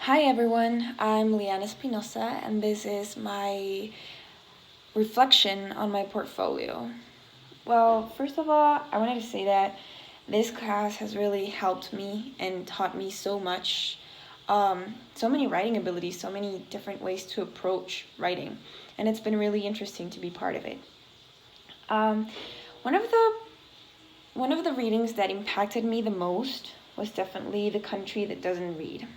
Hi everyone, I'm Liana Espinosa, and this is my reflection on my portfolio. Well, first of all, I wanted to say that this class has really helped me and taught me so much. So many writing abilities, so many different ways to approach writing, and it's been really interesting to be part of it. Um, one of the one of the readings that impacted me the most was definitely The Country That Doesn't Read.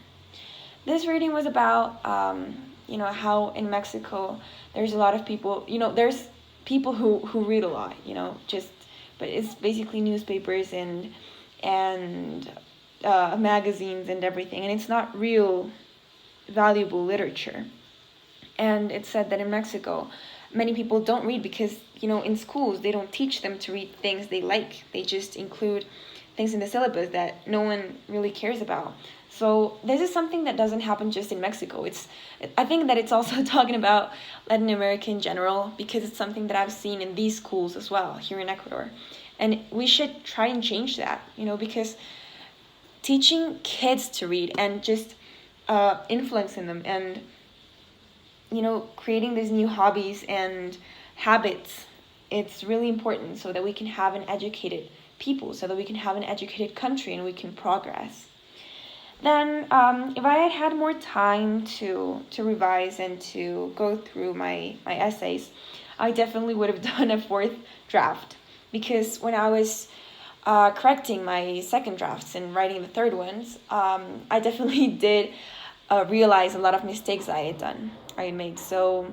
This reading was about, how in Mexico there's a lot of people, there's people who read a lot, but it's basically newspapers and magazines and everything, and it's not real valuable literature. And it said that in Mexico, many people don't read because, in schools, they don't teach them to read things they like. They just include things in the syllabus that no one really cares about. So this is something that doesn't happen just in Mexico. I think that it's also talking about Latin America in general, because it's something that I've seen in these schools as well here in Ecuador. And we should try and change that, because teaching kids to read and just influencing them and creating these new hobbies and habits, it's really important so that we can have an educated people, so that we can have an educated country and we can progress. Then, if I had had more time to revise and to go through my essays, I definitely would have done a fourth draft, because when I was correcting my second drafts and writing the third ones, I definitely did realize a lot of mistakes I had made. So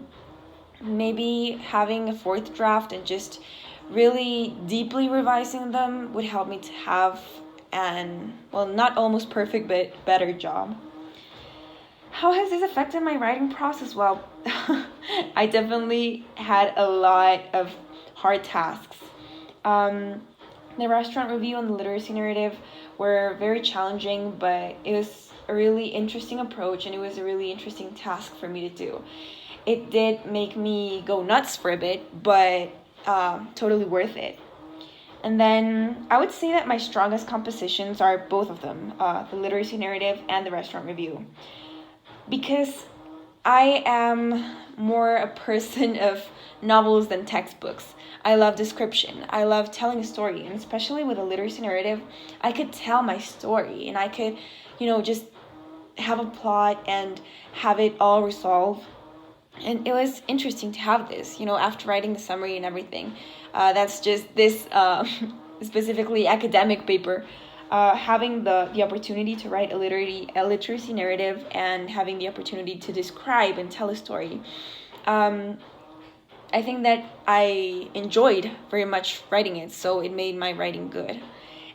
maybe having a fourth draft and just really deeply revising them would help me to have not almost perfect, but better job. How has this affected my writing process? Well, I definitely had a lot of hard tasks. The restaurant review and the literacy narrative were very challenging, but it was a really interesting approach and it was a really interesting task for me to do. It did make me go nuts for a bit, but totally worth it. And then I would say that my strongest compositions are both of them, the literacy narrative and the restaurant review. Because I am more a person of novels than textbooks. I love description. I love telling a story, and especially with a literacy narrative, I could tell my story and I could, just have a plot and have it all resolve. And it was interesting to have this, after writing the summary and everything. That's just this specifically academic paper. Having the opportunity to write a literacy narrative and having the opportunity to describe and tell a story. I think that I enjoyed very much writing it, so it made my writing good.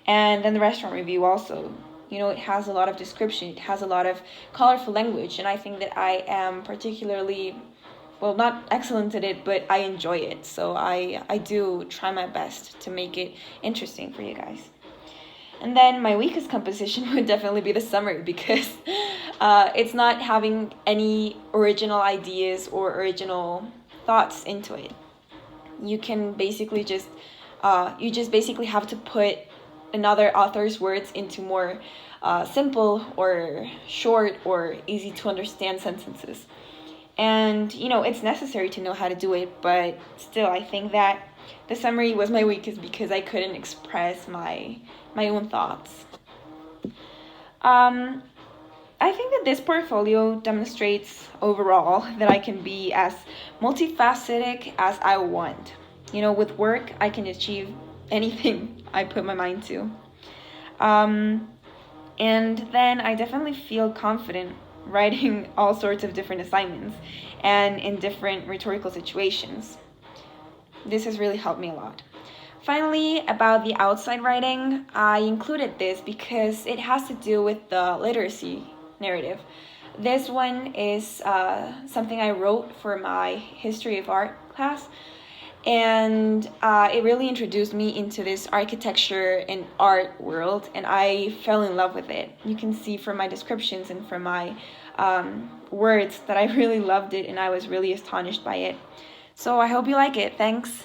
And then the restaurant review also. It has a lot of description, it has a lot of colorful language, and I think that I am particularly, not excellent at it, but I enjoy it. So I do try my best to make it interesting for you guys. And then my weakest composition would definitely be the summary, because it's not having any original ideas or original thoughts into it. You can basically just basically have to put another author's words into more simple or short or easy to understand sentences. And it's necessary to know how to do it, but still I think that the summary was my weakest because I couldn't express my own thoughts. I think that this portfolio demonstrates overall that I can be as multifaceted as I want. With work, I can achieve anything I put my mind to. And then I definitely feel confident writing all sorts of different assignments and in different rhetorical situations. This has really helped me a lot. Finally, about the outside writing, I included this because it has to do with the literacy narrative. This one is something I wrote for my history of art class, and it really introduced me into this architecture and art world, and I fell in love with it. You can see from my descriptions and from my words that I really loved it and I was really astonished by it. So I hope you like it. Thanks.